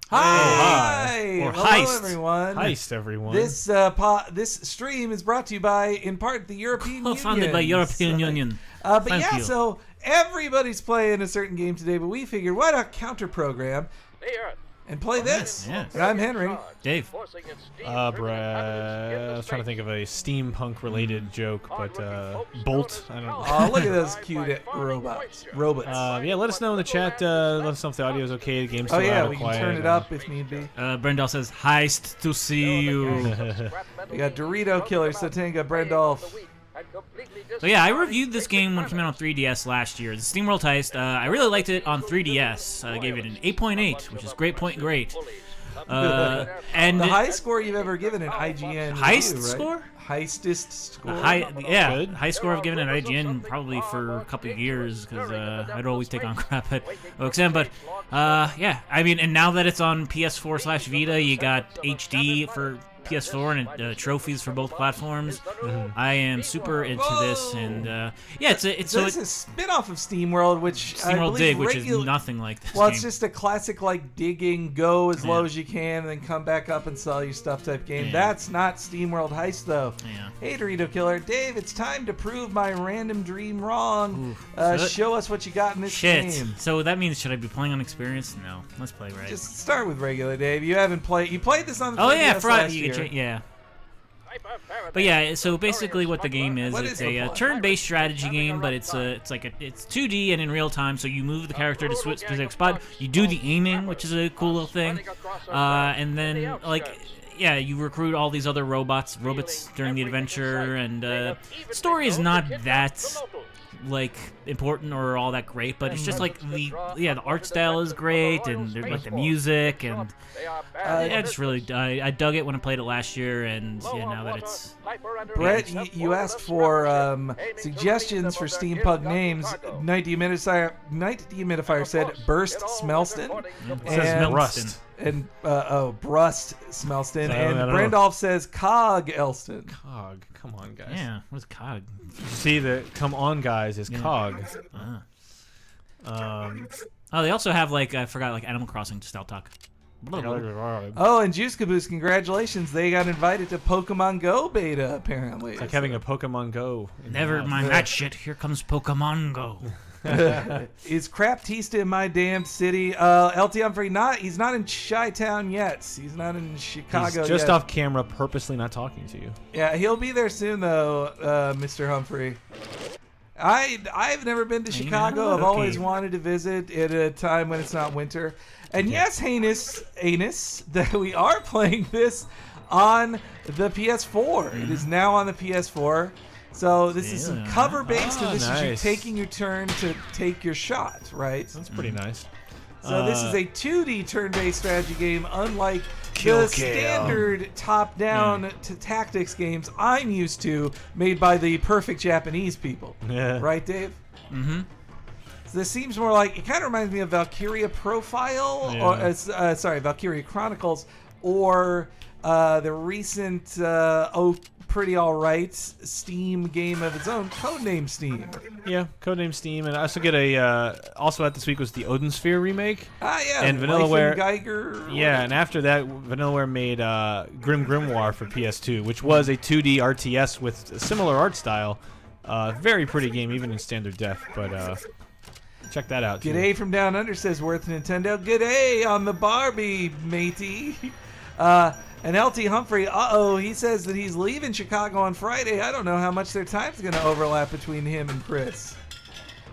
Hi! Or Hello, Heist. everyone. Heist, everyone. This stream is brought to you by, in part, the European Union. Co-founded by European Union. But you. so everybody's playing a certain game today, but we figured, why not counter-program and play this? Yes. And I'm Henry. Dave. Brad. I was trying to think of a steampunk-related joke, but Bolt. I don't know. Oh, look at those cute robots. Yeah, let us know in the chat. Let us know if the audio is okay. The game's still We quiet. can turn it up if need be. Brendel says, heist to see you. We got Dorito Killer, Satanga, Brendolf. So yeah, I reviewed this game when it came out on 3DS last year. The SteamWorld Heist. I really liked it on 3DS. I gave it an 8.8, which is great. And the highest score you've ever given an IGN Heist review, right? score? Heistest score? High score I've given an IGN probably for a couple of years because I'd always take on crap at OXM. But yeah, I mean, and now that it's on PS4/Vita, you got HD for PS4 and trophies for both platforms. I am super into this, and yeah, it's a spin-off of SteamWorld, which SteamWorld Dig, which is nothing like this. Well, game. It's just a classic like digging, go as low as you can, and then come back up and sell your stuff type game. Yeah. That's not SteamWorld Heist, though. Yeah. Hey, Dorito Killer, Dave, it's time to prove my random dream wrong. Show us what you got in this game. So that means should I be playing on experience? No, let's play right. Just start with regular, Dave. You haven't played. You played this on the 3DS last year. Yeah. But yeah, so basically what the game is, it's a turn-based strategy game, but it's 2D and in real time, so you move the character to a specific spot. You do the aiming, which is a cool little thing. And then, you recruit all these other robots during the adventure, and the story is not that important or all that great, but it's just the art style is great, and the music, and I just really I dug it when I played it last year, and now that it's Brett, you asked for suggestions for steampunk names. Night Dehumidifier said Burst Smelston. It says Rust. And Brust Smelston. And Brandolph says Cog Elston. Cog, come on, guys. Yeah, what's Cog? See, the come on, guys is Cog. They also have I forgot Animal Crossing style talk. Oh, and Juice Caboose, congratulations. They got invited to Pokemon Go beta, apparently. It's like having a Pokemon Go. Never mind that shit. Here comes Pokemon Go. Is Craptista in my damn city? LT Humphrey, he's not in Chi-Town yet. He's not in Chicago He's just yet. off camera, purposely not talking to you. Yeah, he'll be there soon, though, Mr. Humphrey. I've never been to Chicago. I've always wanted to visit at a time when it's not winter. And yes, Anus, that we are playing this on the PS4. It is now on the PS4. So this is some cover-based, and this is you taking your turn to take your shot, right? That's pretty nice. So this is a 2D turn-based strategy game, unlike the standard top-down tactics games I'm used to, made by the perfect Japanese people. Yeah. Right, Dave? Mm-hmm. So this seems more like, it kind of reminds me of Valkyria Profile, or Valkyria Chronicles, or the recent pretty alright Steam game of its own, Codename Steam. Yeah, Codename Steam, and I also get also out this week was the Odin Sphere remake. And Vanillaware Geiger. Yeah, and after that, Vanillaware made Grim Grimoire for PS2, which was a 2D RTS with a similar art style. Very pretty game, even in standard def, but check that out. G'day from Down Under says Worth Nintendo. G'day on the Barbie, matey. And LT Humphrey, he says that he's leaving Chicago on Friday. I don't know how much their time's going to overlap between him and Chris.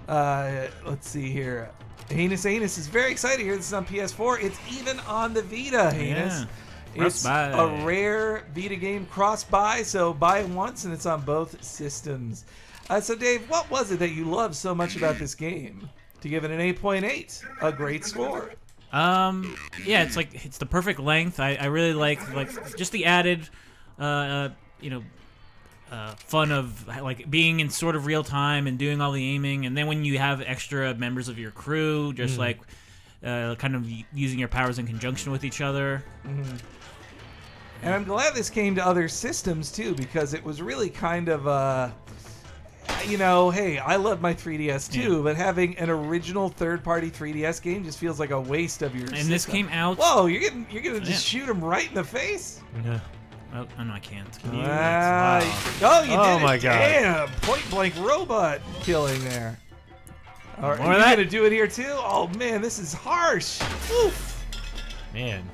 Let's see here. Heinous is very excited to hear this is on PS4. It's even on the Vita, Heinous. Yeah. It's a rare Vita game cross-buy, so buy it once and it's on both systems. So Dave, what was it that you loved so much about this game to give it an 8.8? A great score. Yeah, it's the perfect length. I really like just the added, fun of being in sort of real time and doing all the aiming, and then when you have extra members of your crew, just kind of using your powers in conjunction with each other. Mm-hmm. And I'm glad this came to other systems too, because it was really kind of you know, hey, I love my 3DS too, but having an original third-party 3DS game just feels like a waste of your system. This came out. Whoa, you're gonna just shoot him right in the face? Yeah. Oh, no, I can't. Oh, you Oh did my it! God. Damn, point-blank robot killing there. Are More you of that? gonna do it here too? Oh man, this is harsh. Oof. Man.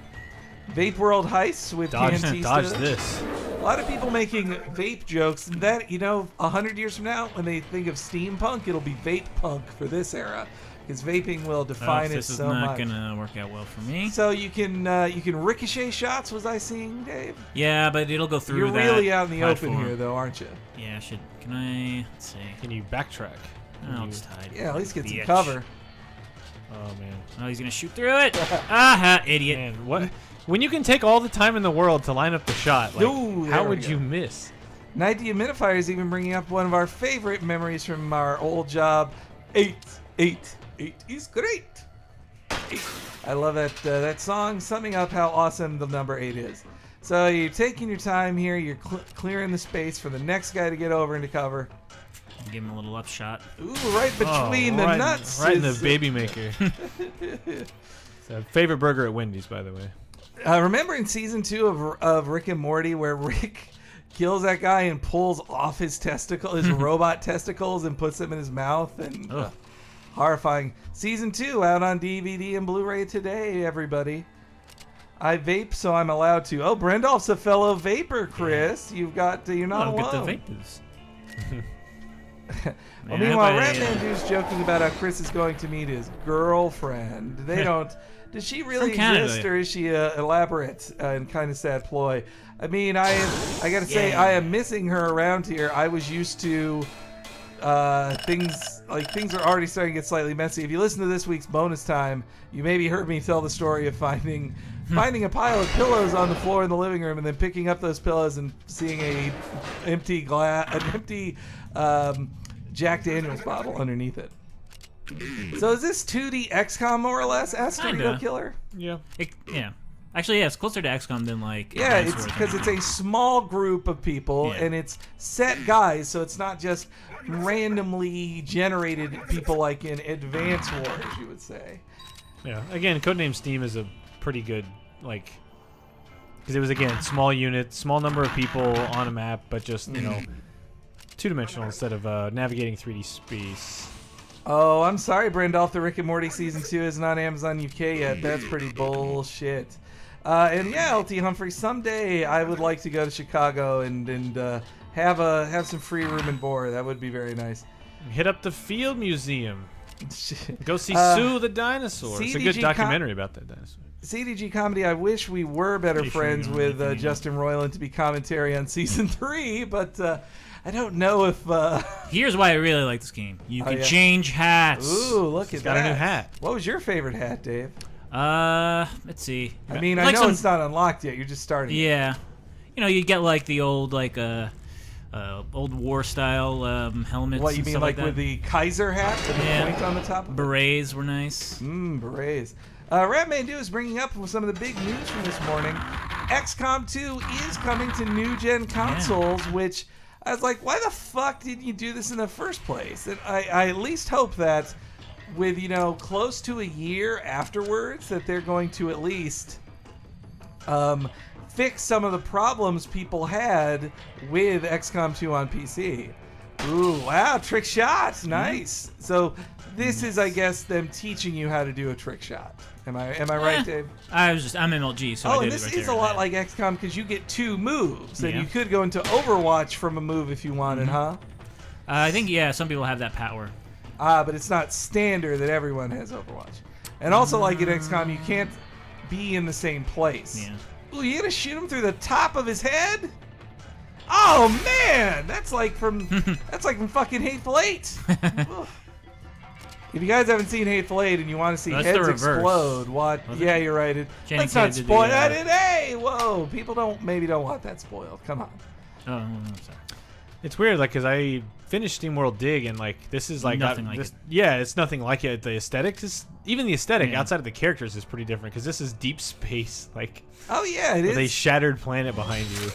Vape World Heists with Dodge Piantista. this. A lot of people making vape jokes, and that, you know, 100 years from now, when they think of steampunk, it'll be vape punk for this era, because vaping will define it This is so not much. gonna work out well for me. So you can ricochet shots. Was I seeing, Dave? Yeah, but it'll go through. You're that really out in the platform. open here, though, aren't you? Yeah, Can I? Let's see. Can you backtrack? Oh, it's tied. Yeah, at least get some Bitch. cover. Oh man. Oh, he's gonna shoot through it. Aha, idiot. Man, what? When you can take all the time in the world to line up the shot, like, Ooh, there how we would go. you miss? Night Dehumidifier is even bringing up one of our favorite memories from our old job. 8 is great. 8. I love that song, summing up how awesome the number 8 is. So you're taking your time here. You're clearing the space for the next guy to get over into cover. Give him a little upshot. Ooh, right between the right, nuts. right in the is- baby maker. It's a favorite burger at Wendy's, by the way. Remember in season 2 of Rick and Morty where Rick kills that guy and pulls off his robot testicles and puts them in his mouth, and horrifying. Season 2 out on DVD and Blu-ray today, everybody. I vape, so I'm allowed to. Oh, Brendolph's a fellow vapor, Chris. You're not alone. Get the vapors. Well, meanwhile, Ratmandu's joking about how Chris is going to meet his girlfriend. They don't. Does she really From Canada. exist, or is she elaborate and kind of sad ploy? I mean, I gotta say, I am missing her around here. I was used to things are already starting to get slightly messy. If you listen to this week's bonus time, you maybe heard me tell the story of finding a pile of pillows on the floor in the living room, and then picking up those pillows and seeing an empty Jack Daniels bottle underneath it. So is this 2D XCOM more or less? Ask Dorito Killer. Yeah. Yeah. Actually, yeah, it's closer to XCOM than like. Yeah, Dinosaur it's or because it's something. a small group of people, Yeah. and it's set guys, so it's not just randomly generated people like in Advance Wars, you would say. Yeah. Again, Codename Steam is a pretty good, like, because it was, again, small unit, small number of people on a map, but just, you know, two-dimensional instead of navigating 3D space. Oh, I'm sorry, Brendolph. The Rick and Morty Season 2 isn't on Amazon UK yet. That's pretty bullshit. And yeah, LT Humphrey, someday I would like to go to Chicago and have some free room and board. That would be very nice. Hit up the Field Museum. Go see Sue the dinosaur. It's a CDG good documentary about that dinosaur. CDG Comedy, I wish we were better Pretty sure friends you don't with like the Justin Roiland to be commentary on Season 3, but I don't know if... Here's why I really like this game. You can yeah. change hats. Ooh, look He's at got that. a new hat. What was your favorite hat, Dave? Let's see. I mean, I Like know some- it's not unlocked yet. You're just starting. Yeah. You know, you get like the old old war style helmets. What, you and mean stuff like that. with the Kaiser hat with the Yeah. point on the top of it? Berets were nice. Berets. Ratman is bringing up some of the big news from this morning. XCOM 2 is coming to new-gen consoles, which I was like, why the fuck didn't you do this in the first place? And I at least hope that with, you know, close to a year afterwards, that they're going to at least fix some of the problems people had with XCOM 2 on PC. Ooh, wow, trick shots, nice. So this is, I guess, them teaching you how to do a trick shot. Am I right, Dave? I'm MLG, so I Oh, did and it this right is there. a lot like XCOM because you get 2 moves, and Yeah. you could go into Overwatch from a move if you wanted, huh? I think some people have that power. But it's not standard that everyone has Overwatch. And also, like in XCOM, you can't be in the same place. Yeah. Ooh, you gonna shoot him through the top of his head? Oh man, that's like from fucking Hateful Eight. Ugh. If you guys haven't seen Hateful Eight and you want to see That's the heads reverse. explode, what? Was it? Yeah, you're right. Jenny Let's not Cage did spoil the, that. Hey, whoa! People don't want that spoiled. Come on. Oh, I'm sorry. It's weird, like, because I finished SteamWorld Dig, and, like, this is, like... Nothing like this, it. Yeah, it's nothing like it. The aesthetics is... Even the aesthetic, Yeah. outside of the characters, is pretty different, because this is deep space, like... Oh yeah, it with a is. shattered planet behind you.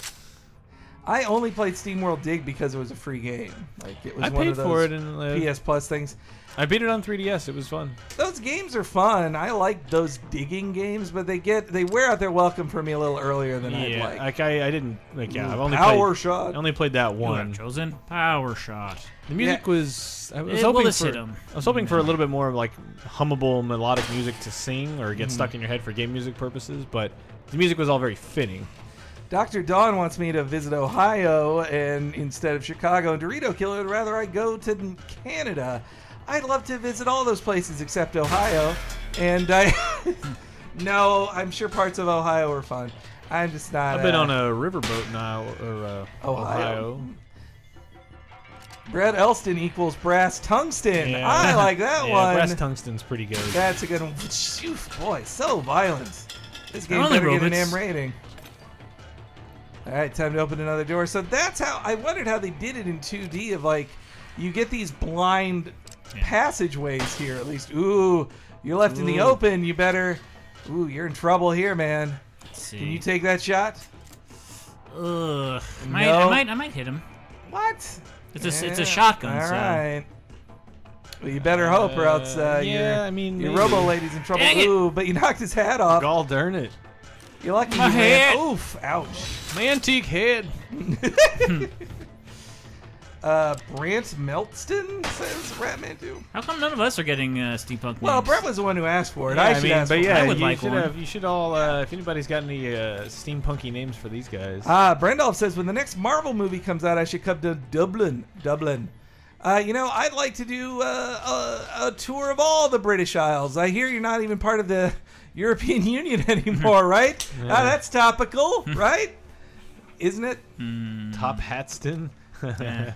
I only played SteamWorld Dig because it was a free game. Like it was I one paid of those for it in PS Plus things. I beat it on 3DS. It was fun. Those games are fun. I like those digging games, but they wear out their welcome for me a little earlier than I'd like. Like I didn't like. Yeah, I've only Power played. Shot. I only played that You one. have chosen Power Shot. The music was. I was Well, hoping this for. hit 'em. I was hoping for a little bit more like hummable melodic music to sing or get stuck in your head for game music purposes, but the music was all very fitting. Dr. Dawn wants me to visit Ohio and instead of Chicago and Dorito Killer, would rather I go to Canada. I'd love to visit all those places except Ohio. And I... No, I'm sure parts of Ohio are fun. I'm just not... I've been on a riverboat now, Ohio. Brett Elston equals Brass Tungsten. Yeah. I like that one. Brass Tungsten's pretty good. That's a good one. Phew, boy, so violent. This game only better get an robots. M rating. All right, time to open another door. So that's how I wondered how they did it in 2D. Of like, you get these blind passageways here. At least, ooh, you're left in the open. You better, ooh, you're in trouble here, man. Let's see. Can you take that shot? Ugh. No. I might hit him. What? It's a shotgun. All so. right. Well, you better hope, or else your maybe. Robo Lady's in trouble. Dang it. Ooh, but you knocked his hat off. Gall darn it. You're lucky. My you head. ran. Oof! Ouch. My antique head. Brant Meltston says Ratman 2. How come none of us are getting steampunk Well, names? Brett was the one who asked for it. Yeah, I should ask but for yeah, I would you like should one. have. You should all. If anybody's got any steampunky names for these guys. it. Brendolf says when the next Marvel movie comes out, I should come to Dublin. I'd like to do a tour of all the British Isles. I hear you're not even part of the European Union anymore, right? Yeah. That's topical, right? Isn't it? Top Hatston. Yeah.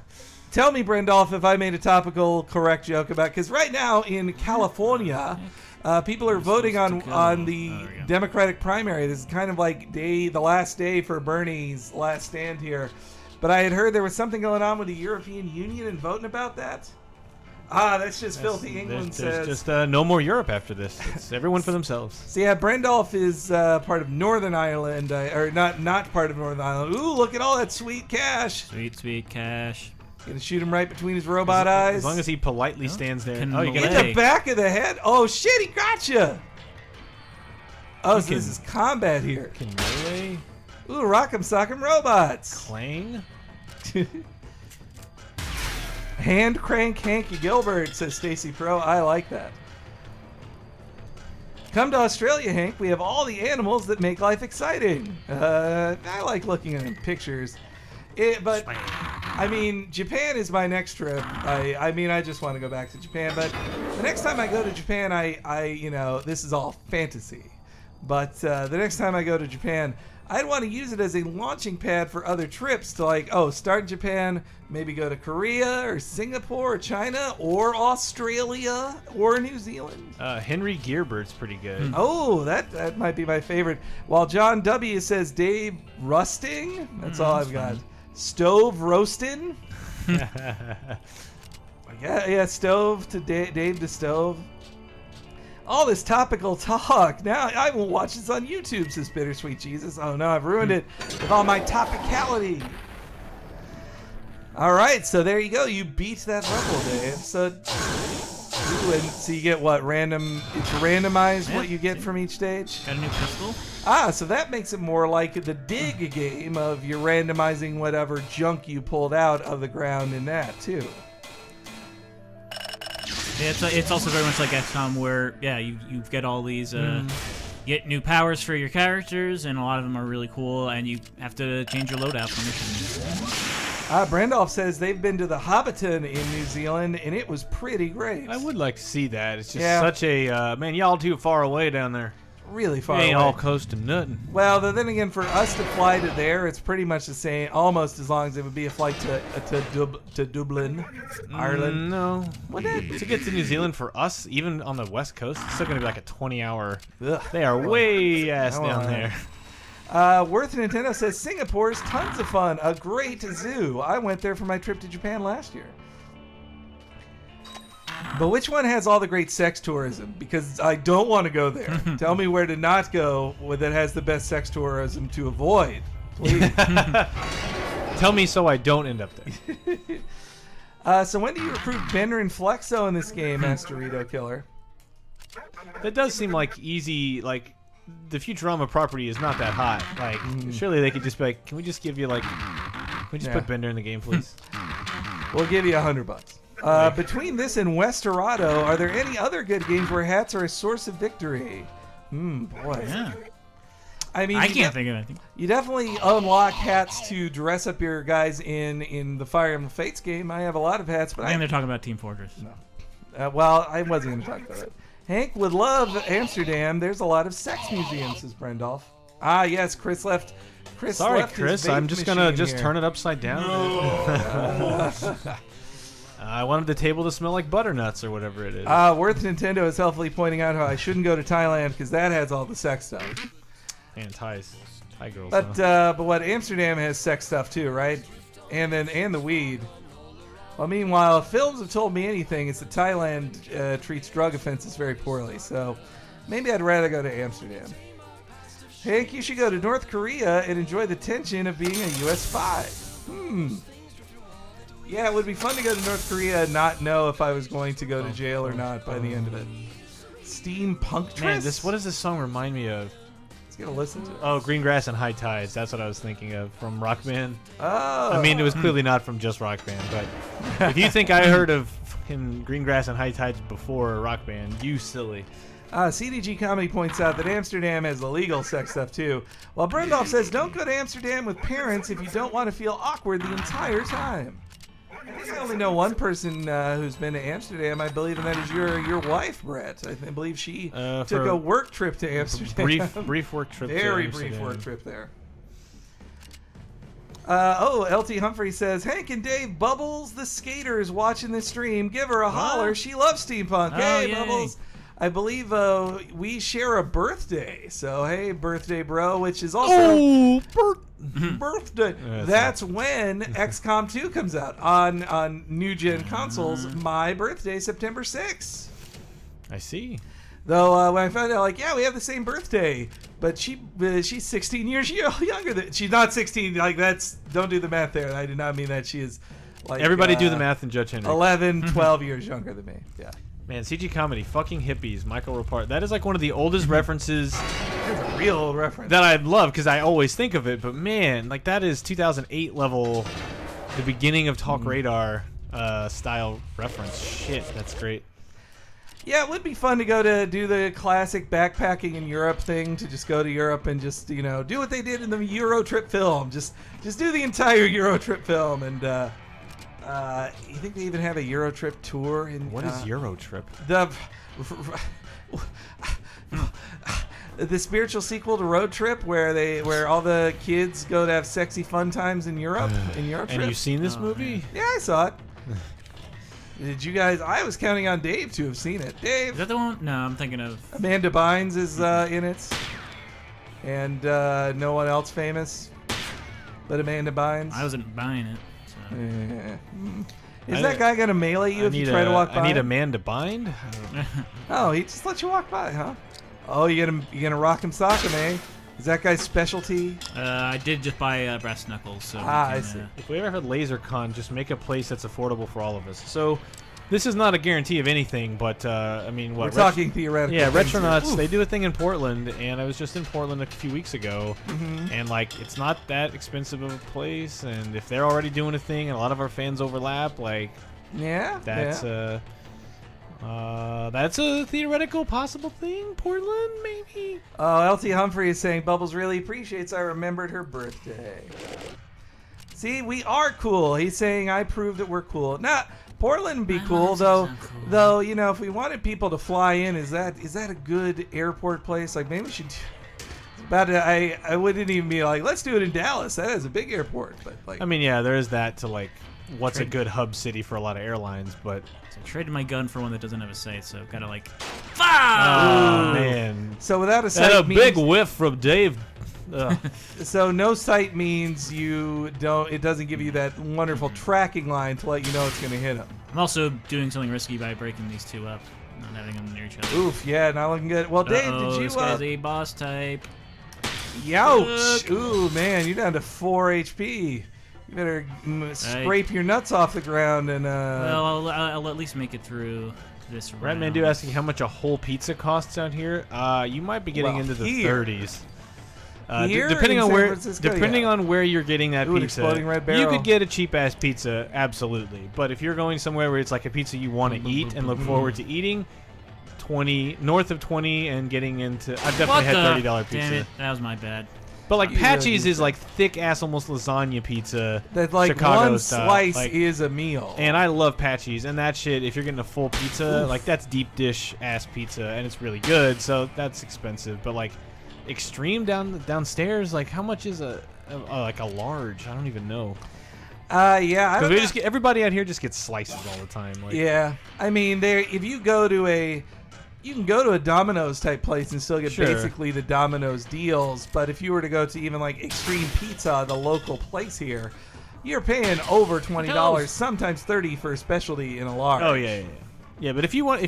Tell me, Brendolf, if I made a topical correct joke about, because right now in California, people are voting on the Oh, there we go. Democratic primary. This is kind of like the last day for Bernie's last stand here. But I had heard there was something going on with the European Union and voting about that. That's just filthy. England There's says. just no more Europe after this. It's everyone for themselves. So yeah, Brendolf is part of Northern Ireland, or not part of Northern Ireland. Ooh, look at all that sweet cash. Sweet cash. Gonna shoot him right between his robot eyes. As long as he politely stands there. Can Oh, you Malay- got In the back of the head. Oh shit, he got you. Oh, so this is combat here. Can melee Ooh, rock'em sock'em robots. clang? Hand crank Hanky Gilbert, says Stacy Pro. I like that. Come to Australia, Hank. We have all the animals that make life exciting. I like looking at pictures. But I mean, Japan is my next trip. I just want to go back to Japan. But the next time I go to Japan, this is all fantasy. But the next time I go to Japan, I'd want to use it as a launching pad for other trips to start in Japan, maybe go to Korea or Singapore or China or Australia or New Zealand. Henry Gearbert's pretty good. Oh, that might be my favorite. While John W. says Dave Rusting. That's all I've got. Stove Roasting. Yeah, Stove to Dave to Stove. All this topical talk. Now I won't watch this on YouTube, says Bittersweet Jesus. Oh no, I've ruined it with all my topicality. All right, so there you go. You beat that level, Dave. So you get what? Random? It's randomized what you get from each stage? Got a new pistol? So that makes it more like the Dig game of you're randomizing whatever junk you pulled out of the ground in that, too. Yeah, it's also very much like XCOM where, you get all these, you get new powers for your characters, and a lot of them are really cool, and you have to change your loadout for missions. Brandolph says they've been to the Hobbiton in New Zealand, and it was pretty great. I would like to see that. It's just Yeah. such a man. Y'all too far away down there. Really far It ain't away. all close to nothing. Well, then again, for us to fly to there, it's pretty much the same, almost as long as it would be a flight to Dublin, Ireland. No. Would it? To get to New Zealand for us, even on the West Coast, it's still going to be like a 20-hour. Ugh. They are way ass I down wanna- there. Worth Nintendo says Singapore is tons of fun. A great zoo. I went there for my trip to Japan last year. But which one has all the great sex tourism? Because I don't want to go there. Tell me where to not go that has the best sex tourism to avoid. Please. Tell me so I don't end up there. So when do you recruit Bender and Flexo in this game, Masterito Killer? That does seem like easy, like, the Futurama property is not that hot. Like, surely they could just be like, can we just give you, like, can we just put Bender in the game, please? We'll give you $100. Between this and Westerado, are there any other good games where hats are a source of victory? Boy. Yeah. I mean, I can't think of anything. You definitely unlock hats to dress up your guys in the Fire Emblem Fates game. I have a lot of hats, but I think they're talking about Team Fortress. No. Well, I wasn't going to talk about it. Hank would love Amsterdam. There's a lot of sex museums, says Brendolf. Ah, yes, Chris left. Sorry, left his Chris. vape I'm just gonna machine here. turn it upside down. I wanted the table to smell like butternuts or whatever it is. Worth Nintendo is helpfully pointing out how I shouldn't go to Thailand because that has all the sex stuff. And Thai girls. But what Amsterdam has sex stuff too, right? And the weed. Well, meanwhile, if films have told me anything, it's that Thailand treats drug offenses very poorly. So maybe I'd rather go to Amsterdam. Hank, you should go to North Korea and enjoy the tension of being a US spy. Yeah, it would be fun to go to North Korea and not know if I was going to go to jail or not by the end of it. Steampunctress? Man, what does this song remind me of? Let's get a listen to it. Oh, Green Grass and High Tides. That's what I was thinking of from Rock Band. Oh. I mean, it was clearly not from just Rock Band, but if you think I heard of fucking Green Grass and High Tides before Rock Band, you silly. CDG Comedy points out that Amsterdam has illegal sex stuff too, while Brendolf says don't go to Amsterdam with parents if you don't want to feel awkward the entire time. I think I only know one person who's been to Amsterdam, I believe, and that is your wife, Brett. I believe she took a work trip to Amsterdam. Brief work trip. Very brief work trip there. LT Humphrey says, Hank and Dave, Bubbles the skater is watching this stream. Give her a holler. She loves steampunk. Hey, yay. Bubbles. I believe we share a birthday. So, hey, birthday, bro, which is also birthday. That's when XCOM 2 comes out on new-gen consoles. My birthday, September 6th. I see. Though when I found out, like, yeah, we have the same birthday, but she's 16 years younger than. She's not 16. Like, don't do the math there. I did not mean that she is. Like, everybody do the math and Judge Henry. 11, 12 years younger than me. Yeah. Man, CG Comedy, fucking hippies, Michael Rapart. That is like one of the oldest references. That's a real old reference. That I love because I always think of it. But man, like that is 2008 level, the beginning of Talk Radar style reference. Shit, that's great. Yeah, it would be fun to do the classic backpacking in Europe thing, to just go to Europe and just, do what they did in the Euro Trip film. Just do the entire Euro Trip film. And you think they even have a Euro Trip tour? What is Euro Trip? The spiritual sequel to Road Trip, where all the kids go to have sexy fun times in Europe. In Euro Trip. And you've seen this movie? Man. Yeah, I saw it. Did you guys? I was counting on Dave to have seen it. Dave. Is that the one? No, I'm thinking of. Amanda Bynes is in it, and no one else famous but Amanda Bynes. I wasn't buying it. So. Is that guy gonna mail at you if you try to walk by? I need Amanda Bind. Oh, he just let you walk by, huh? Oh, you gonna rock him sock him, eh? Is that guy's specialty? I did just buy brass knuckles. So I see. If we ever had LaserCon, just make a place that's affordable for all of us. So, this is not a guarantee of anything, but I mean, what? We're talking theoretical. Yeah, Retronauts. They do a thing in Portland, and I was just in Portland a few weeks ago, and like, it's not that expensive of a place, and if they're already doing a thing, and a lot of our fans overlap, like, that's a theoretical possible thing. Portland, maybe. Oh, LT Humphrey is saying Bubbles really appreciates I remembered her birthday. See, we are cool. He's saying I proved that we're cool. Nah, Portland would be cool though. Cool. Though, if we wanted people to fly in, is that a good airport place? Like, maybe we should. I wouldn't even be like, let's do it in Dallas. That is a big airport. But like, I mean, yeah, there is that to like, what's a good hub city for a lot of airlines, but. So I traded my gun for one that doesn't have a sight, so I've got to like. Oh man! So without a sight, and a big whiff from Dave. So no sight means it doesn't give you that wonderful tracking line to let you know it's going to hit him. I'm also doing something risky by breaking these two up, not having them near each other. Oof, yeah, not looking good. Well, Dave, did you? This guy's a boss type. Youch! Ooh, man, you're down to 4 HP. You better scrape your nuts off the ground and. Well, I'll at least make it through this round. Ratmandu asking how much a whole pizza costs out here. You might be getting into the 30s. Depending on where you're getting that pizza, you could get a cheap ass pizza, absolutely. But if you're going somewhere where it's like a pizza you want to eat and look forward to eating, north of 20 and getting into. I've definitely had $30 pizza. Damn it, that was my bad. But like Patchy's is like thick ass, almost lasagna pizza. That like Chicago one style. slice like, is a meal. And I love Patchy's, and that shit. If you're getting a full pizza, like that's deep dish ass pizza, and it's really good. So that's expensive. But like Extreme downstairs, like how much is like a large? I don't even know. Yeah, because everybody out here just gets slices all the time. Like, yeah, I mean, if you go to you can go to a Domino's type place and still get basically the Domino's deals. But if you were to go to even like Extreme Pizza, the local place here, you're paying over $20, sometimes $30 for a specialty in a large. Oh yeah. Yeah, but if you want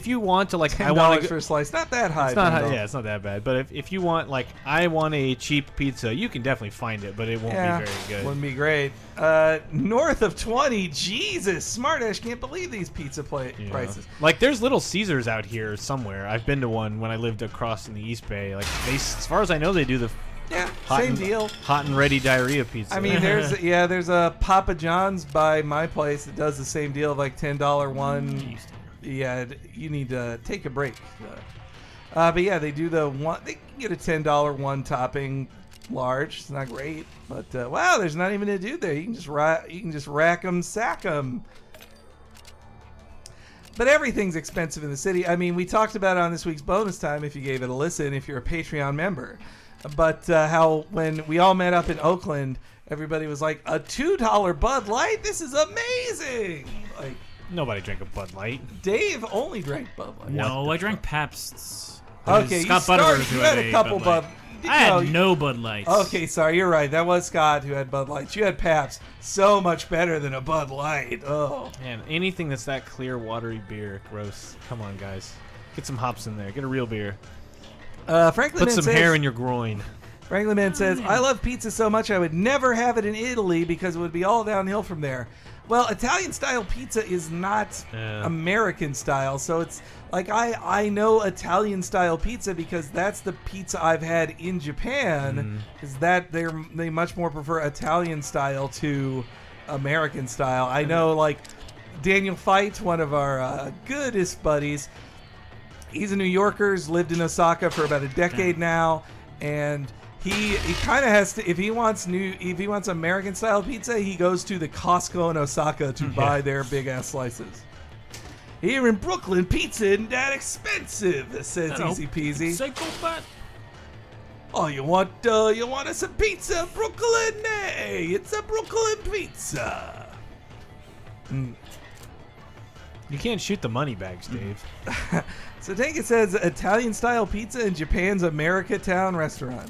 to like, $10 for a slice, not that high. It's not high, yeah, it's not that bad. But if you want like, I want a cheap pizza, you can definitely find it, but it won't be very good. Wouldn't be great. North of 20, Jesus, Smartash can't believe these pizza prices. Like, there's Little Caesars out here somewhere. I've been to one when I lived across in the East Bay. Like, as far as I know, they do the same deal. Hot and ready diarrhea pizza. I mean, there's a Papa John's by my place that does the same deal, like $10 one. Yeah, you need to take a break. But yeah, they do they can get a $10 one topping large. It's not great, but wow, there's not even a dude there. You can just rack them, sack them. But everything's expensive in the city. I mean, we talked about it on this week's bonus time if you gave it a listen, if you're a Patreon member. But how when we all met up in Oakland, everybody was like, a $2 Bud Light? This is amazing! Like, nobody drank a Bud Light. Dave only drank Bud Light. No, I drank Pabst's. Okay, you had a couple Bud Light. I had no Bud Lights. Okay, sorry, you're right. That was Scott who had Bud Lights. You had Pabst. So much better than a Bud Light. Oh. Man, anything that's that clear, watery beer, gross. Come on, guys. Get some hops in there. Get a real beer. Franklin Put some hair in your groin. Franklin Man says, I love pizza so much I would never have it in Italy because it would be all downhill from there. Well, Italian-style pizza is not American-style, so it's like I know Italian-style pizza because that's the pizza I've had in Japan. Is that they much more prefer Italian-style to American-style. I know, like Daniel Feit, one of our goodest buddies. He's a New Yorker, lived in Osaka for about a decade now, and he kind of has to, if he wants American style pizza, he goes to the Costco in Osaka to buy their big ass slices. Here in Brooklyn, pizza isn't that expensive, says Easy Peasy. Oh, you want us a pizza, Brooklyn? Hey, it's a Brooklyn pizza. You can't shoot the money bags, Dave. So Tank it says Italian style pizza in Japan's America Town restaurant.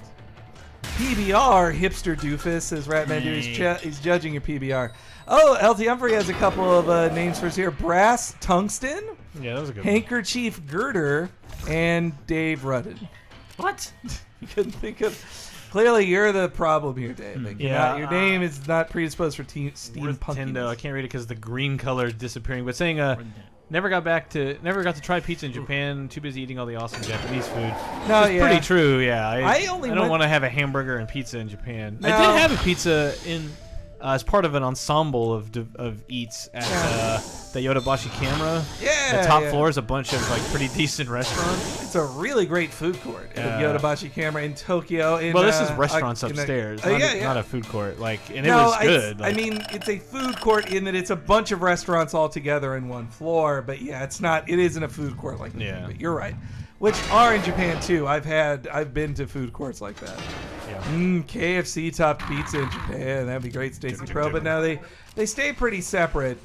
PBR, hipster doofus, says Ratman. He's judging your PBR. Oh, LT Humphrey has a couple of names for us here. Brass Tungsten. Yeah, that was a good Handkerchief Girder, and Dave Rudden. What? You couldn't think of... Clearly, you're the problem here, Dave. Like, your name is not predisposed for steampunk. I can't read it because the green color is disappearing. But saying, never got to try pizza in Japan. Too busy eating all the awesome Japanese food. No, it's pretty true. Yeah, I don't want to have a hamburger and pizza in Japan. No. I did have a pizza in as part of an ensemble of eats at the Yodobashi Camera. Yeah, the top floor is a bunch of like pretty decent restaurants. It's a really great food court at Yodobashi Camera in Tokyo. This is restaurants upstairs, not a food court. It was good. I mean, it's a food court in that it's a bunch of restaurants all together in one floor. But yeah, it isn't a food court like that. Yeah. But you're right. Which are in Japan too. I've been to food courts like that. Yeah. KFC topped pizza in Japan. That'd be great, Stacy Pro. But now they stay pretty separate.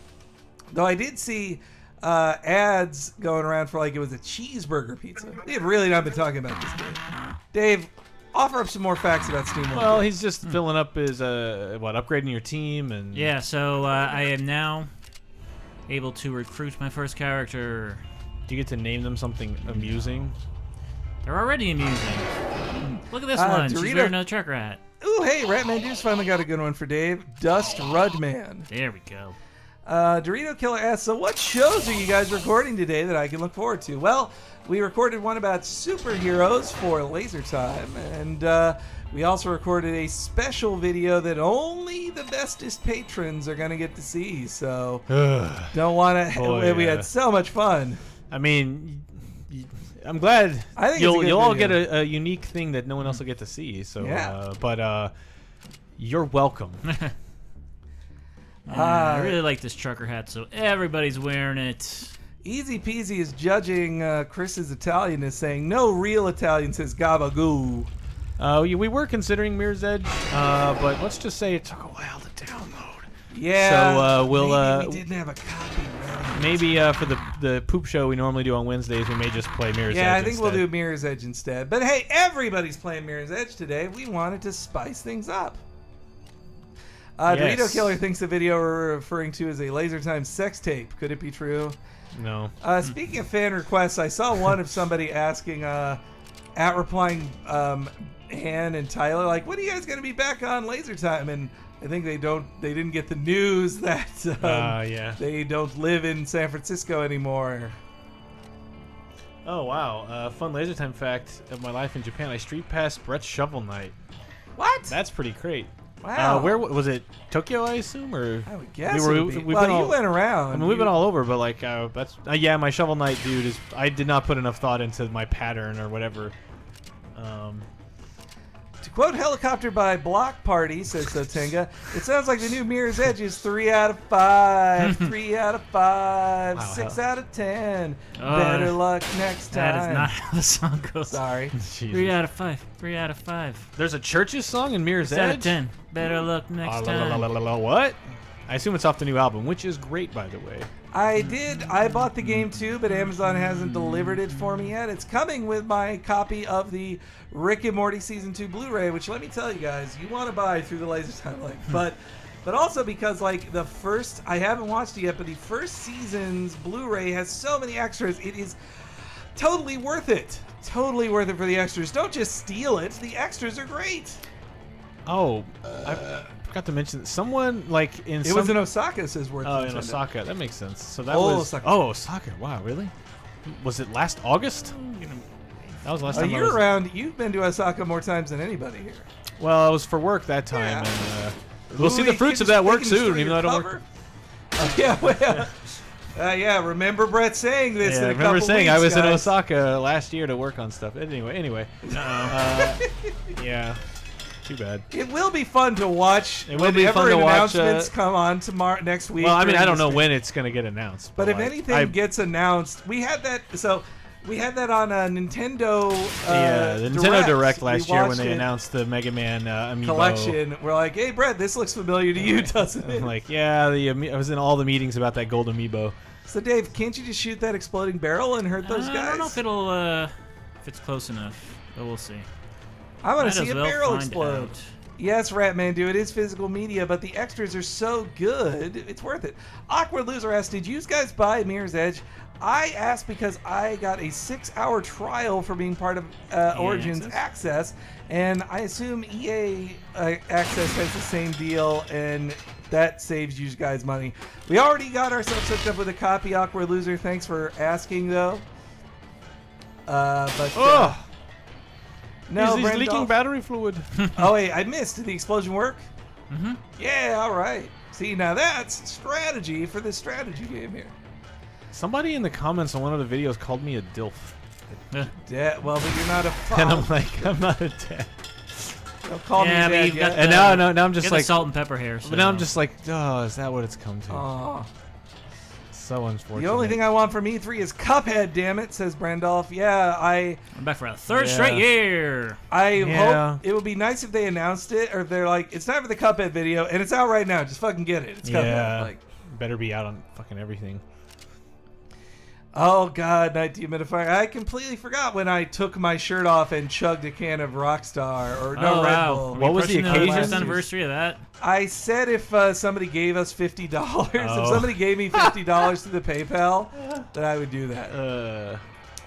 Though I did see ads going around for it was a cheeseburger pizza. They've really not been talking about this, Dave, offer up some more facts about SteamWorld. Well, he's just filling up his upgrading your team and yeah. So I am now able to recruit my first character. Do you get to name them something amusing? They're already amusing. Look at this one. She's wearing a trucker hat. Ooh, Ooh, hey, Ratman finally got a good one for Dave. Dust Rudman. There we go. Dorito Killer asks, so what shows are you guys recording today that I can look forward to? Well, we recorded one about superheroes for Laser Time, and we also recorded a special video that only the bestest patrons are going to get to see, so don't want to... We had so much fun. I mean, I'm glad you'll all get a unique thing that no one else will get to see, so, yeah. But you're welcome. I really like this trucker hat, so everybody's wearing it. Easy Peasy is judging Chris's Italianness, saying no real Italian says gabagoo. We were considering Mirror's Edge, but let's just say it took a while to download. Yeah. So maybe we didn't have a copy ready. Maybe for the poop show we normally do on Wednesdays, we may just play Mirror's Edge. Yeah, I think we'll do Mirror's Edge instead. But hey, everybody's playing Mirror's Edge today. We wanted to spice things up. Yes. Dorito Killer thinks the video we're referring to is a Laser Time sex tape. Could it be true? No. Speaking of fan requests, I saw one of somebody asking, replying Han and Tyler, like, when are you guys going to be back on Laser Time? And I think they didn't get the news that they don't live in San Francisco anymore. Oh, wow. Fun Laser Time fact of my life in Japan. I street passed Brett's Shovel Knight. What? That's pretty great. Wow. Where was it? Tokyo, I assume, or I would guess. you went around. I mean, we've been all over, but like that's yeah. My Shovel Knight dude is. I did not put enough thought into my pattern or whatever. To quote Helicopter by Block Party, says Sotenga, it sounds like the new Mirror's Edge is 3 out of 5, 3 out of 5, wow, 6 out of 10. Better luck next time. That is not how the song goes. Sorry. 3 out of 5. 3 out of 5. There's a Church's song in Mirror's 6 Edge? out of 10. Better luck next time. What? I assume it's off the new album, which is great, by the way. I bought the game too, but Amazon hasn't delivered it for me yet. It's coming with my copy of the Rick and Morty Season 2 Blu-ray, which let me tell you guys, you want to buy through the Laser Time link. But also because like the first, I haven't watched it yet, but the first season's Blu-ray has so many extras. It is totally worth it. Totally worth it for the extras. Don't just steal it. The extras are great. Oh, I forgot to mention someone like in. It was in Osaka. Says worth. Oh, in Osaka. That makes sense. So that was Osaka. Oh, Osaka. Wow, really? Was it last August? That was last time. You're around. You've been to Osaka more times than anybody here. Well, it was for work that time, yeah. And we'll see the fruits of that work soon. Even though I don't work. Yeah. Well, yeah. Remember Brett saying this? Yeah, in I a remember couple saying weeks, I was guys. in Osaka last year to work on stuff. Anyway. Yeah. Too bad. It will be fun to watch. It will be fun to watch. Announcements come on tomorrow, next week. Well, I mean, I don't know when it's going to get announced. But if like, anything gets announced, we had that. So we had that on a Nintendo. The Nintendo Direct last year when they announced the Mega Man Amiibo collection. We're like, hey, Brett, this looks familiar to you, doesn't it? I'm like, yeah. I was in all the meetings about that gold Amiibo. So, Dave, can't you just shoot that exploding barrel and hurt those guys? I don't know if it'll, if it's close enough, but we'll see. I want to see a barrel explode. Yes, Ratman, it is physical media, but the extras are so good, it's worth it. Awkward Loser asked, did you guys buy Mirror's Edge? I asked because I got a 6-hour trial for being part of Origins Access, and I assume EA Access has the same deal, and that saves you guys money. We already got ourselves hooked up with a copy, Awkward Loser. Thanks for asking, though. No, he's leaking battery fluid. Oh, wait, I missed. Did the explosion work? Mm-hmm. Yeah, all right. See, now that's strategy for this strategy game here. Somebody in the comments on one of the videos called me a dilf. Well, but you're not a fuck. And I'm like, I'm not a dad. Don't call me dad you've got and now I'm just like salt and pepper hair. So. But now I'm just like, oh, is that what it's come to? Aw. So unfortunate. The only thing I want from E3 is Cuphead, damn it, says Brandolph. Yeah, I'm back for a third straight year. I hope it would be nice if they announced it, or if they're like, it's time for the Cuphead video, and it's out right now. Just fucking get it. It's Cuphead. Like, better be out on fucking everything. Oh, God, Night Dehumidifier. I completely forgot when I took my shirt off and chugged a can of Rockstar, or Red Bull. What was the occasion? Last anniversary of that? I said if somebody gave us $50, if somebody gave me $50 to the PayPal, then I would do that.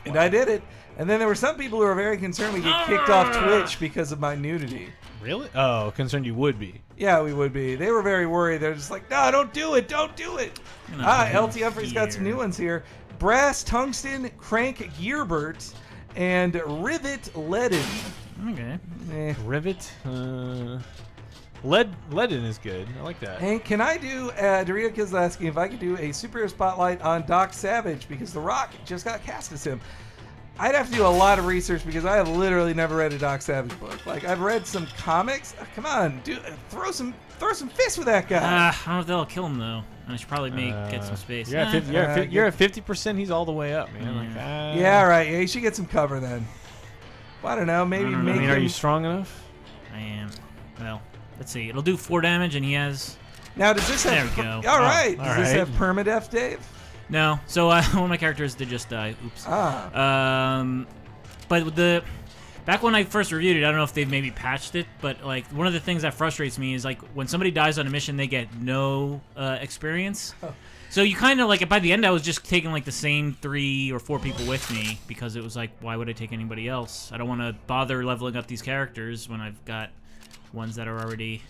And I did it. And then there were some people who were very concerned we get kicked off Twitch because of my nudity. Really? Oh, concerned you would be. Yeah, we would be. They were very worried. They're just like, no, don't do it. Don't do it. LT Humphrey's got some new ones here. Brass Tungsten, Crank Gearbert, and Rivet Leaden. Okay. Rivet? Leaden is good. I like that. Hey, can I do, Dorito Kid's asking if I could do a superhero spotlight on Doc Savage because The Rock just got cast as him. I'd have to do a lot of research because I have literally never read a Doc Savage book. Like, I've read some comics. Come on, dude, throw some fists with that guy. I don't know if they'll kill him, though. I should probably get some space. You're at 50%. He's all the way up, man. Yeah, right. Yeah, you should get some cover then. Well, I don't know. Maybe make him... Are you strong enough? I am. Well, let's see. It'll do 4 damage, and he has... Now, does this have... There we go. All right. All Does this have permadeath, Dave? No. So one of my characters did just die. Oops. But with the... Back when I first reviewed it, I don't know if they've maybe patched it, but like one of the things that frustrates me is like when somebody dies on a mission, they get no experience. Oh. So you kind of like by the end, I was just taking like the same 3 or 4 people with me because it was like, why would I take anybody else? I don't want to bother leveling up these characters when I've got ones that are already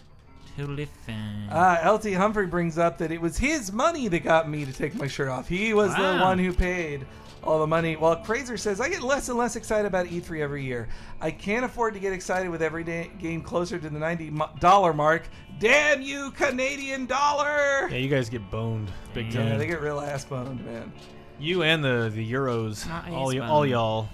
totally fine. LT Humphrey brings up that it was his money that got me to take my shirt off. He was the one who paid all the money. Well, Crazer says, I get less and less excited about E3 every year. I can't afford to get excited with every game closer to the $90 mark. Damn you, Canadian dollar! Yeah, you guys get boned big time. Yeah, they get real ass boned, man. You and the Euros, all y'all.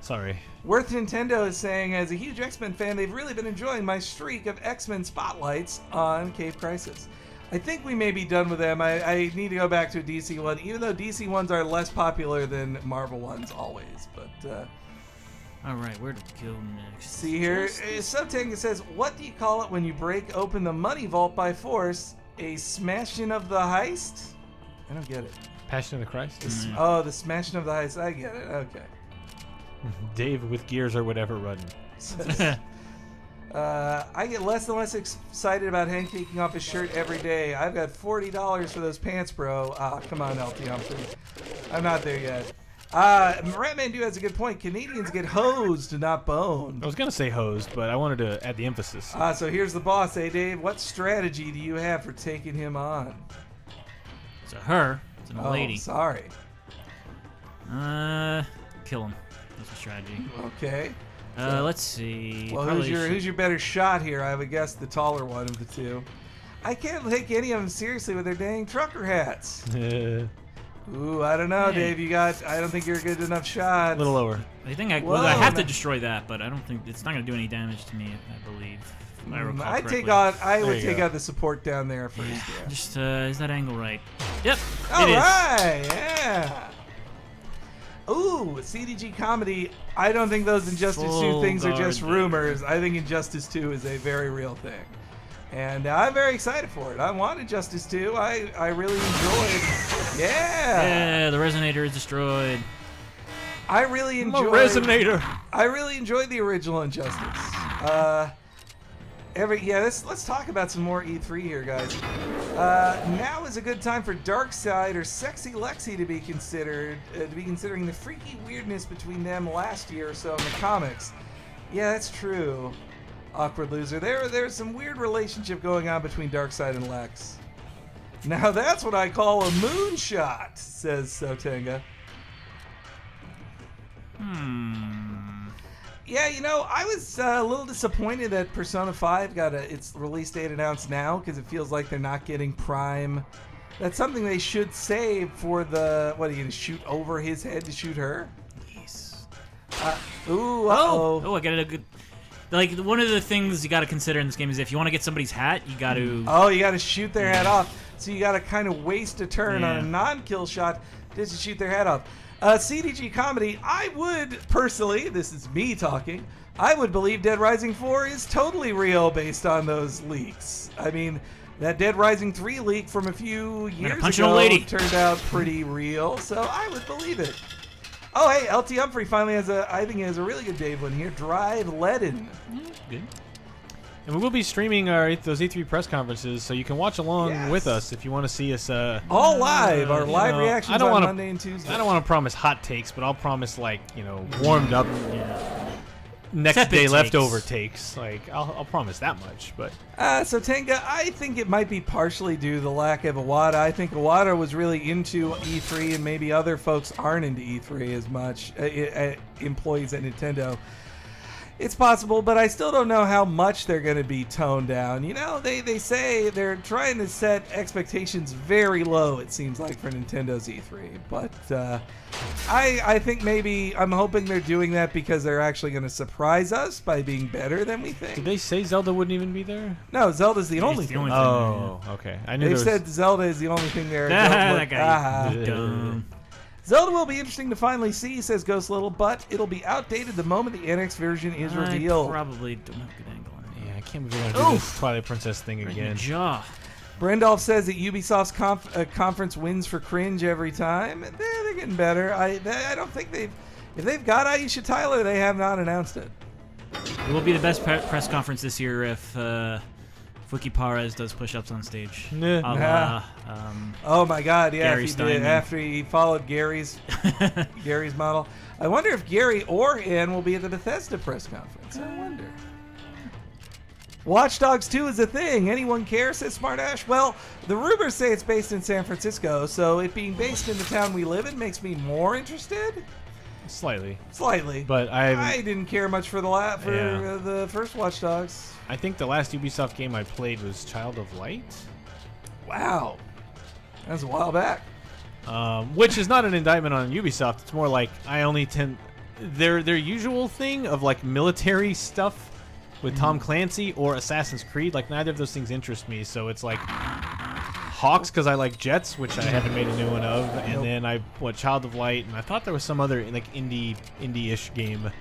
Sorry. Worth Nintendo is saying, as a huge X-Men fan, they've really been enjoying my streak of X-Men spotlights on Cave Crisis. I think we may be done with them. I need to go back to a DC one, even though DC ones are less popular than Marvel ones always. But all right, where to go next? See here, Subtanga says, "What do you call it when you break open the money vault by force? A smashing of the heist?" I don't get it. Passion of the Christ. Oh, the smashing of the heist. I get it. Okay. Dave with gears or whatever running. I get less and less excited about Hank taking off his shirt every day. I've got $40 for those pants, bro. Come on, LT Humphrey. I'm not there yet. Ratman Dude has a good point. Canadians get hosed, not boned. I was going to say hosed, but I wanted to add the emphasis. So here's the boss. Hey, Dave, what strategy do you have for taking him on? It's a her. It's an old lady. Sorry. Kill him. That's a strategy. Okay. Let's see. Well, who's your better shot here? I would guess the taller one of the two. I can't take any of them seriously with their dang trucker hats. Ooh, I don't know, Dave. I don't think you're a good enough shot. A little lower. I think I have to destroy that, but I don't think it's not going to do any damage to me. I believe. If I recall correctly. I would take out the support down there first. Yeah. Just is that angle right? Yep. All right. Yeah. Ooh, CDG comedy. I don't think those Injustice 2 things are just rumors. I think Injustice 2 is a very real thing. And I'm very excited for it. I want Injustice 2. I really enjoyed. Yeah, the Resonator is destroyed. I really enjoyed Resonator. I really enjoyed the original Injustice. Let's talk about some more E3 here, guys. Now is a good time for Darkseid or Sexy Lexi to be considered, considering the freaky weirdness between them last year or so in the comics. Yeah, that's true. Awkward loser. There's some weird relationship going on between Darkseid and Lex. Now that's what I call a moonshot, says Sotenga. Yeah, I was a little disappointed that Persona 5 got its release date announced now because it feels like they're not getting Prime. That's something they should save for the... What, are you going to shoot over his head to shoot her? Yes. Oh, I got a good... Like, one of the things you got to consider in this game is if you want to get somebody's hat, you got to... Oh, you got to shoot their head off. So you got to kind of waste a turn on a non-kill shot just to shoot their head off. CDG comedy, I would personally, this is me talking, I would believe Dead Rising 4 is totally real based on those leaks. I mean, that Dead Rising 3 leak from a few years ago turned out pretty real, so I would believe it. Oh, hey, LT Humphrey finally has I think he has a really good Dave one here. Drive Leaden. Good. And we will be streaming those E3 press conferences, so you can watch along with us if you want to see us. All live, our live reactions on Monday and Tuesday. I don't want to promise hot takes, but I'll promise warmed up. Next Tepid day takes. leftover takes. I'll promise that much. But so Tenga, I think it might be partially due to the lack of Iwata. I think Iwata was really into E3, and maybe other folks aren't into E3 as much. Employees at Nintendo. It's possible, but I still don't know how much they're going to be toned down. They say they're trying to set expectations very low, it seems like, for Nintendo's E3. But I think maybe I'm hoping they're doing that because they're actually going to surprise us by being better than we think. Did they say Zelda wouldn't even be there? No, Zelda's the only thing. Oh, okay. I knew They've said Zelda is the only thing there. That guy. Dumb. Zelda will be interesting to finally see, says Ghost Little, but it'll be outdated the moment the NX version is revealed. I probably don't have a good angle on it. Yeah, I can't believe they're going to do this Twilight Princess thing Right in again. the jaw. Brendolf says that Ubisoft's conference wins for cringe every time. They're getting better. I don't think if they've got Aisha Tyler, they have not announced it. It will be the best press conference this year if Fuki Perez does push-ups on stage. Oh my God! Yeah, Gary if he Steinman. did, after he followed Gary's model. I wonder if Gary or Ann will be at the Bethesda press conference. I wonder. Watch Dogs 2 is a thing. Anyone care? Says Smartash. Well, the rumors say it's based in San Francisco, so it being based in the town we live in makes me more interested. Slightly. But I didn't care much for the first Watch Dogs. I think the last Ubisoft game I played was Child of Light. Wow. That was a while back. Which is not an indictment on Ubisoft. It's more like their usual thing of military stuff with Tom Clancy or Assassin's Creed. Neither of those things interest me. So it's Hawks because I like jets, which I haven't made a new one of, and then Child of Light, and I thought there was some other indie-ish game.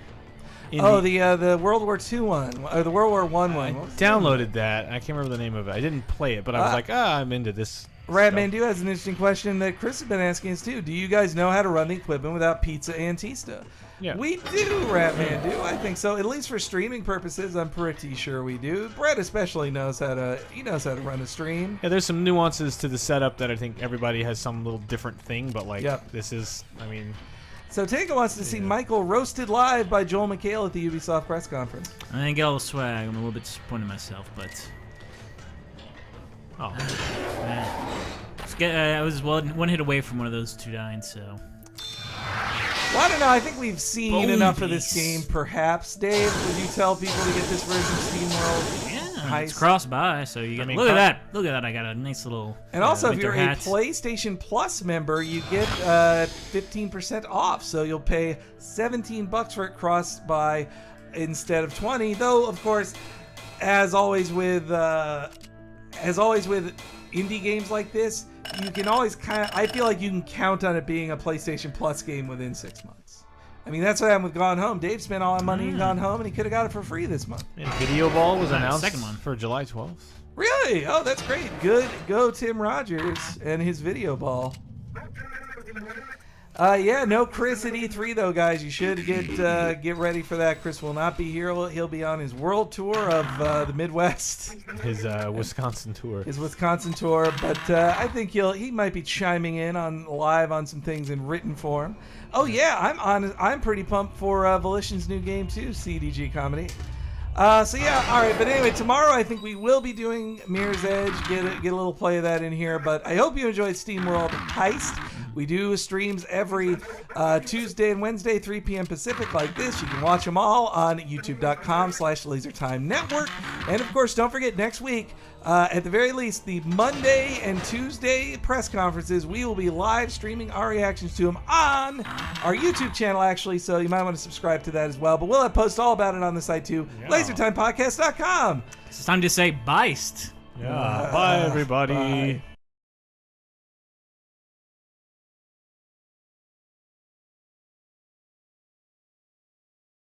The World War II one, or the World War I one. I downloaded that. I can't remember the name of it. I didn't play it, but I was I'm into this. Ratmandu has an interesting question that Chris has been asking us too. Do you guys know how to run the equipment without Pizza Antista? Yeah. We do, Ratmandu. I think so. At least for streaming purposes, I'm pretty sure we do. Brett especially knows how to run a stream. Yeah, there's some nuances to the setup that I think everybody has some little different thing, but this is, So Tango wants to see Michael roasted live by Joel McHale at the Ubisoft press conference. I didn't get all the swag. I'm a little bit disappointed in myself, but... Oh. I was one hit away from one of those two dying, so... Well, I don't know. I think we've seen Bone enough of Beast. this game, perhaps. Dave, would you tell people to get this version of SteamWorld Heist? It's cross-buy, so you get... Look at that. Look at that. I got a nice little And also, if winter you're hat. a PlayStation Plus member, you get 15% off. So you'll pay $17 for it cross-buy instead of $20. Though, of course, as always with indie games like this, you can always I feel like you can count on it being a PlayStation Plus game within 6 months. That's what happened with Gone Home. Dave spent all that money in Gone Home, and he could have got it for free this month. And Video Ball was announced second one. for July 12th. Really? Oh, that's great. Good. Go Tim Rogers and his Video Ball. No Chris at E3 though, guys. You should get ready for that. Chris will not be here. He'll be on his world tour of the Midwest. His Wisconsin tour. His Wisconsin tour, but I think he might be chiming in live on some things in written form. Oh yeah, I'm pretty pumped for Volition's new game too, CDG Comedy. All right. But anyway, tomorrow I think we will be doing Mirror's Edge. Get a little play of that in here. But I hope you enjoyed SteamWorld Heist. We do streams every Tuesday and Wednesday, 3 p.m. Pacific, like this. You can watch them all on youtube.com/LaserTimeNetwork. And of course, don't forget next week, at the very least, the Monday and Tuesday press conferences, we will be live streaming our reactions to them on our YouTube channel, actually. So you might want to subscribe to that as well. But we'll have posts all about it on the site too. Yeah. LaserTimePodcast.com. It's time to say Beist. Yeah. Bye, everybody. Bye.